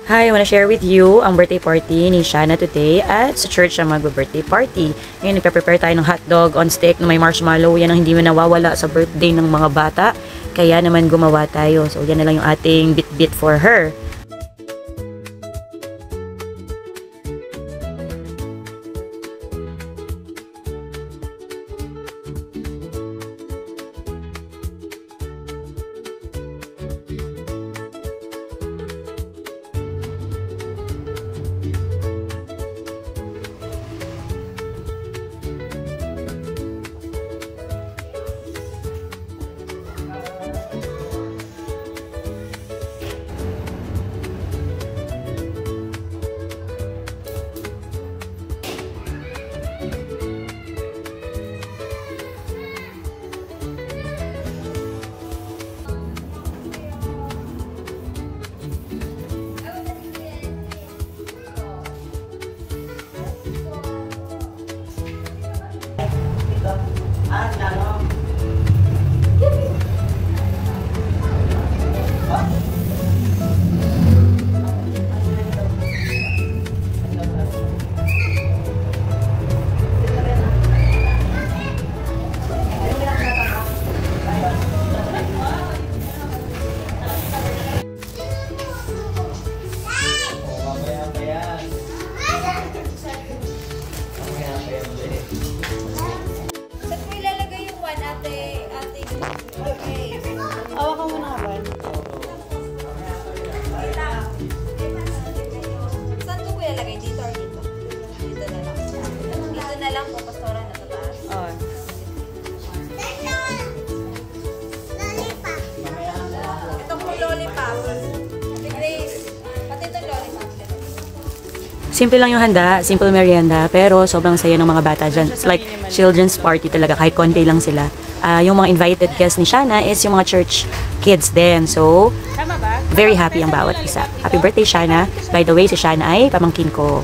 Hi, I wanna share with you ang birthday party ni Shana today at sa church ang magbe-birthday party. Ngayon, nagpe-prepare tayo ng hotdog on stick na may marshmallow. Yan ang hindi man nawawala sa birthday ng mga bata. Kaya naman gumawa tayo. So, yan na lang yung ating bit-bit for her. Lang po, pastora na sa taas. Oh. Ito po lollipop. Grace, pati itong lollipop. Simple lang yung handa, simple merienda, pero sobrang saya ng mga bata dyan. It's like children's party talaga, kahit konti lang sila. Yung mga invited guests ni Shana is yung mga church kids din. So, very happy ang bawat isa. Happy birthday, Shana. By the way, si Shana ay pamangkin ko.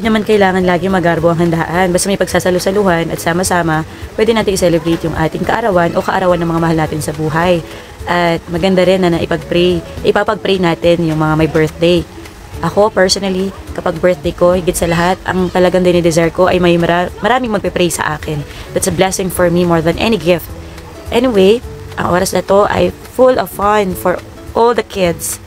Hindi naman kailangan lagi magarbo ang handaan. Basta may pagsasalu-saluhan at sama-sama, pwede natin i-celebrate yung ating kaarawan o kaarawan ng mga mahal natin sa buhay. At maganda rin na ipapag-pray natin yung mga may birthday. Ako, personally, kapag birthday ko, higit sa lahat, ang talagang dinidesire ko ay may maraming magpe-pray sa akin. That's a blessing for me more than any gift. Anyway, ang oras na to ay full of fun for all the kids.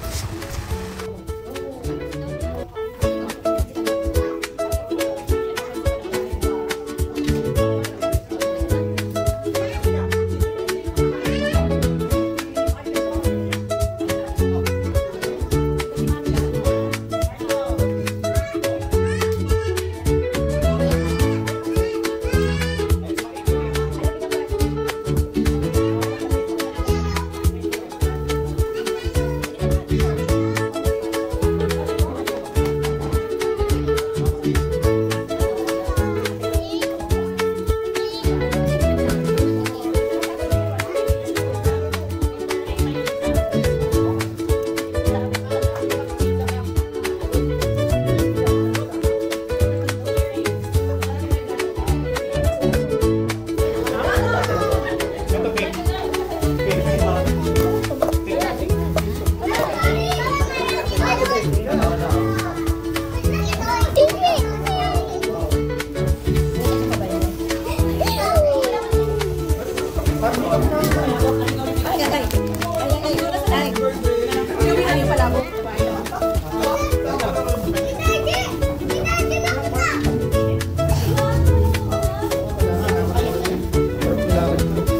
Ayan.